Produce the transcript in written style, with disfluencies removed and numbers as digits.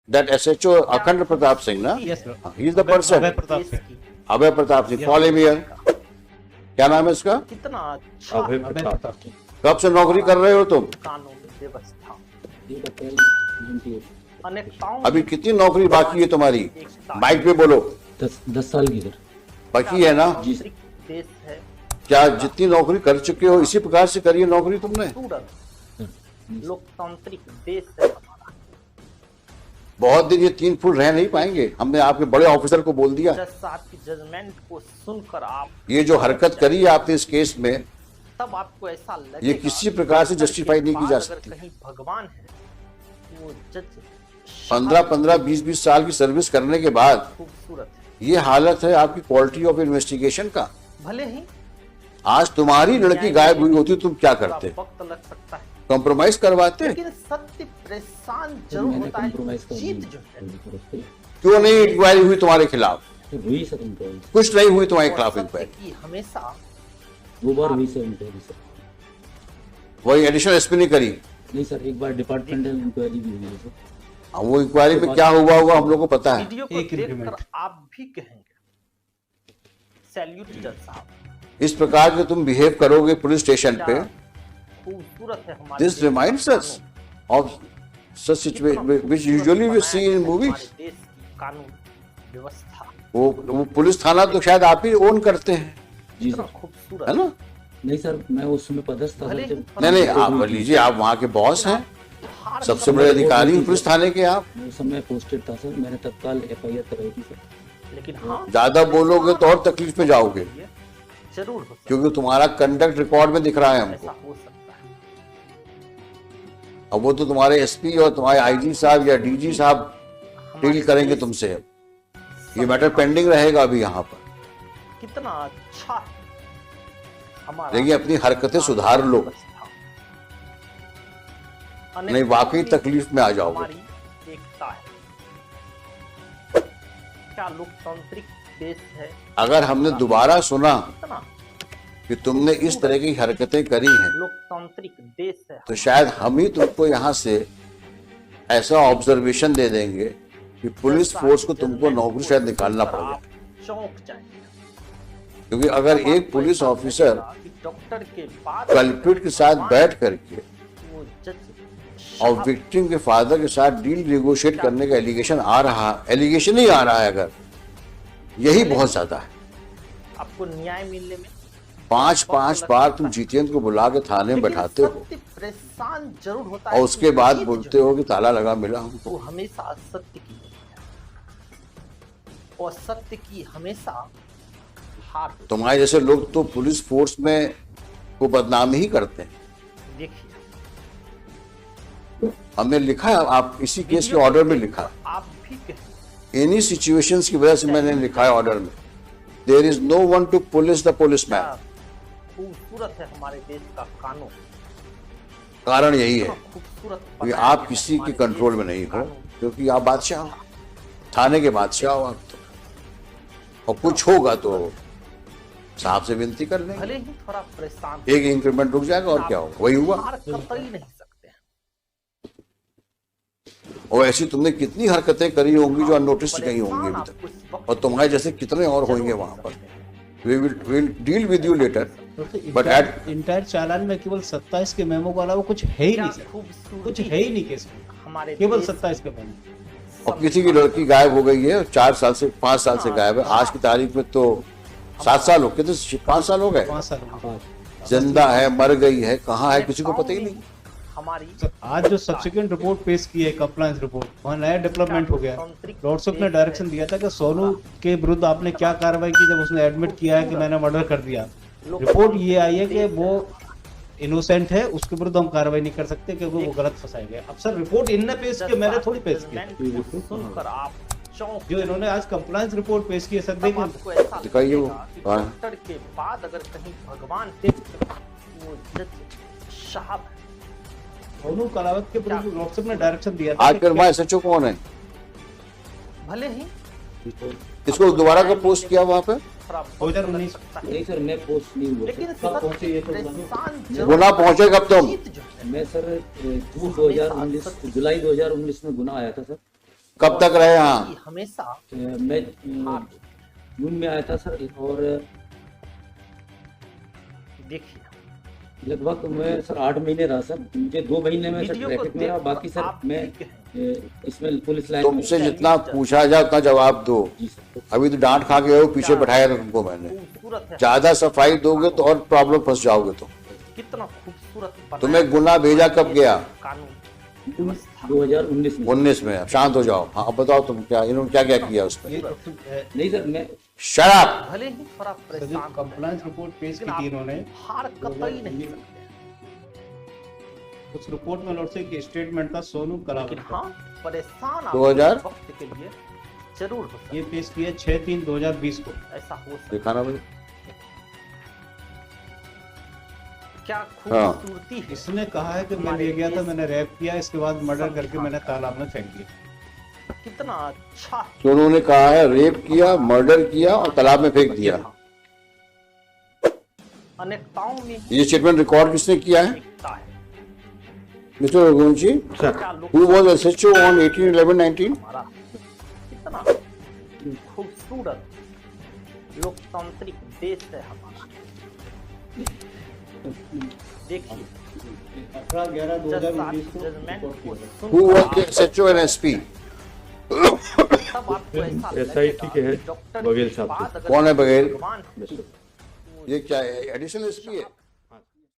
That SHO अखंड प्रताप सिंह ना? Yes, sir. He is the person. Abhay Pratap Singh. Abhay Pratap Singh. Call him here. क्या नाम है इसका? कितना अच्छा अभय प्रताप सिंह। कब से नौकरी कर रहे हो तुम? कानून व्यवस्था, अनेकताओं अभी कितनी नौकरी बाकी है तुम्हारी? माइक पे बोलो। 10 साल की सर। बाकी है ना? लोकतांत्रिक देश है। क्या जितनी नौकरी कर चुके हो इसी प्रकार से करिए नौकरी तुमने? तुरंत लोकतांत्रिक देश है हमारा। बहुत दिन ये 3 फुट रह नहीं पाएंगे। हमने आपके बड़े ऑफिसर को बोल दिया। जज साहब की जजमेंट को सुनकर आप ये जो हरकत करी है आपने इस केस में, तब आपको ऐसा लगेगा ये किसी प्रकार से justify नहीं की जा अगर सकती। कहीं भगवान है वो जज 15-15, 20-20 साल की सर्विस करने के बाद खूबसूरत है। ये हालत है आपकी क्वालिटी ऑफ इन्वेस्टिगेशन का। भले ही आज तुम्हारी लड़की गायब हुई होती तुम क्या थोड़ा करते? वक्त लग सकता है, कॉम्प्रोमाइज करवाते? लेकिन सत्य परेशान जरूर मैंने होता है। compromise कर जीत लिया। जो है क्यों नहीं इंक्वायरी हुई तुम्हारे खिलाफ? हुई सर इंक्वायरी, कुछ नहीं हुई तुम्हारे और खिलाफ सत्य इंक्वायरी। की हमेशा 2 बार हुई सर इंक्वायरी सर। वही एडिशनल एसपी ने करी। नहीं सर, एक बार डिपार्टमेंटल इंक्वायरी भी हुई है सर। अब वो इंक्वायरी में क्या हुआ होगा हम लोग को पता है। वीडियो को एक देखकर increment। आप भी कहेंगे सैल्यूट जज साहब, इस प्रकार के तुम बिहेव करोगे पुलिस स्टेशन पे, क्या खूबसूरत है हमारे दिस देश रिमाइंड्स का us of such situation which usually we see in हमारे मूवीज। देश की कानून व्यवस्था वो पुलिस थाना तो शायद आप ही ओन करते हैं, जी इतना सर। खूबसूरत है ना? नहीं सर, मैं उस समय पदस्थ था भले सर ही जब। नहीं नहीं, आप लीजिए, आप वहाँ के बॉस हैं, हार सबसे बड़े अधिकारी हैं पुलिस थाने के आप। उस समय पोस्टेड था सर, मैंने तत्काल FIR कराई थी सर। लेकिन हाँ ज्यादा बोलोगे तो और तकलीफ में जाओगे, ये जरूर हो सकता क्योंकि तुम्हारा कंडक्ट रिकॉर्ड में दिख रहा है है, हमको। ऐसा हो सकता है। अब वो तो तुम्हारे एसपी और तुम्हारे आईजी साहब या डीजी साहब डील करेंगे तुमसे। ये मैटर पेंडिंग रहेगा अभी यहाँ पर। कितना अच्छा है हमारा देखिए, अपनी हरकतें सुधार लो, नहीं वाकई तकलीफ में आ जाओगे। हमारी एकता है, क्या लोकतांत्रिक देश है। अगर हमने दोबारा सुना कितना कि तुमने इस तरह की हरकतें करी हैं लोकतांत्रिक देश है। तो शायद हम ही तुमको यहाँ से ऐसा ऑब्जर्वेशन दे देंगे कि पुलिस फोर्स को तुमको नौकरी शायद निकालना पड़ेगा। आप चौंक जाएंगे, क्योंकि अगर एक पुलिस ऑफिसर डॉक्टर के बाद कल्प्रिट के साथ बैठ करके वो जज और विक्टिम के फादर के साथ डील नेगोशिएट करने का एलिगेशन ही आ रहा है, अगर यही बहुत ज्यादा है। आपको न्याय मिलने में 5-5 बार तुम जितेंद्र को बुला के थाने में बैठाते हो सत्य परेशान जरूर होता है। और उसके बाद जीत बोलते जो हो कि ताला लगा मिला हमको। वो हमेशा सत्य की होती है और सत्य की हमेशा हार होती तुम्हारे जैसे लोग तो पुलिस फोर्स में को बदनाम ही करते हैं। है। देखिए हमने लिखा है, आप इसी केस के ऑर्डर में लिखा, आप भी कहें एनी सिचुएशंस की वजह से मैंने लिखा है ऑर्डर में, there is no one to police the policeman. क्या खूबसूरत है हमारे देश का कानून। कारण यही है खूबसूरत कि आप किसी के कंट्रोल में नहीं हो, क्योंकि आप बादशाह हो, थाने के बादशाह हो आप तो। और कुछ होगा तो साहब से विनती कर लेंगे, भले ही थोड़ा परेशान एक इंक्रीमेंट रुक जाएगा और क्या होगा, वही हुआ। हार कर ही नहीं सकते हैं। और ऐसी तुमने कितनी हरकतें करी होंगी जो अननोटिस कहीं होंगी अभी आपको इस तक, वक्त और तुम्हारे जैसे कितने और होंगे वहां पर। We will deal with you later, but at entire चालान में केवल 27 के मेमो वाला वो कुछ है ही क्या नहीं सर, खूबसूरती कुछ है ही नहीं केस में, हमारे केवल देश 27 के मेमो। और किसी की लड़की गायब हो गई है 4 साल से 5 साल से गायब है, आज की तारीख में तो 7 साल हो गए, तो 5 साल हो गए। 5 साल हो गए। जिंदा है, मर गई है, कहाँ है, किसी को पता ही नहीं। हमारी सर, आज जो सब्सिक्वेंट रिपोर्ट पेश की है, कंप्लायंस रिपोर्ट, वहाँ नया डेवलपमेंट हो गया। लॉर्ड साहब ने डायरेक्शन दिया था कि सोनू के विरुद्ध आपने क्या कार्रवाई की जब उसने एडमिट किया है कि मैंने मर्डर कर दिया। रिपोर्ट ये आई है कि वो इनोसेंट है, उसके विरुद्ध हम कार्रवाई नहीं कर सकते क्योंकि वो गलत फंसाए गए। अब सर रिपोर्ट इनने पेश की, मैंने थोड़ी पेश की। सुनकर आप चौंक जो इन्होंने आज कंप्लायंस रिपोर्ट पेश की है सर, तब देखिए आपको ऐसा दिखाइए वो। लगेगा कि हाँ। डॉक्टर के बाद अगर कहीं भगवान है वो जज साहब है। सोनू कलावत के विरुद्ध लॉर्ड साहब ने डायरेक्शन दिया था आज कि फिर हमारे सचो कौन है, भले ही इसको दोबारा कब पोस्ट किया वहां पे? थोड़ा वक्त 2019 लग सकता है, नहीं सर, मैं पोस्ट नहीं हुआ लेकिन सर। कब पहुंचे ये तो बता दो। परेशान जरूर गुना पहुंचे कब तुम? जीत जो है मैं सर 2019 जुलाई 2019 में गुना आया था सर। कब तक रहे यहाँ? कि हमेशा मैं जून में आया था सर, और देखिए लगभग मैं सर 8 महीने रहा सर। मुझे 2 महीने में सर वीडियो को ट्रैफिक में रहा, देखकर बाकी सर आप मैं ठीक हैं। इसमें पुलिस लाइन में। तुमसे जितना पूछा जाए उतना जवाब दो। जी सर। अभी तो डांट खा के हो, पीछे बैठाया था तुमको मैंने। खूबसूरत है, ज्यादा सफाई दोगे तो और प्रॉब्लम फंस जाओगे तुम। कितना खूबसूरत बनाया तुम्हें गुना भेजा कब गया? कानून व्यवस्था 2019 में। 19 में। अब शांत हो जाओ। हाँ अब बताओ तुम क्या, इन्होंने क्या क्या किया उसमें? ये नहीं सर, मैं शराब। भले ही थोड़ा जो परेशान कंप्लायंस रिपोर्ट पेश की थी इन्होंने, हार कतई नहीं सकते, उस रिपोर्ट में लॉर्ड से एक स्टेटमेंट था सोनू लेकिन कलावत का। हाँ परेशान आप 2000 वक्त के लिए जरूर हो सकते ये पेश किया 6/3/2020 को। ऐसा हो सकता देखा ना भाई? क्या खूबसूरती है। इसने कहा है कि मैं ले गया था, मैंने रैप किया, इसके बाद मर्डर करके मैंने तालाब में फेंक दिया। कितना अच्छा है। तो उन्होंने कहा है रेप किया, मर्डर किया और तालाब में फेंक दिया। अनेकताओं में ये स्टेटमेंट रिकॉर्ड किसने किया है? एकता है। मिस्टर रघुवंशी, क्या लोग who was SHO on 18/11/19? हमारा कितना खूबसूरत लोकतांत्रिक देश है हमारा। देखिए 18/11/2019 को जजमेंट को सुन Who was the SHO and SP? तब आपको ऐसा SIT के हैं डॉक्टर बघेल साहब थे। कौन है बघेल? भगवान ये क्या है? एडिशनल एसपी है?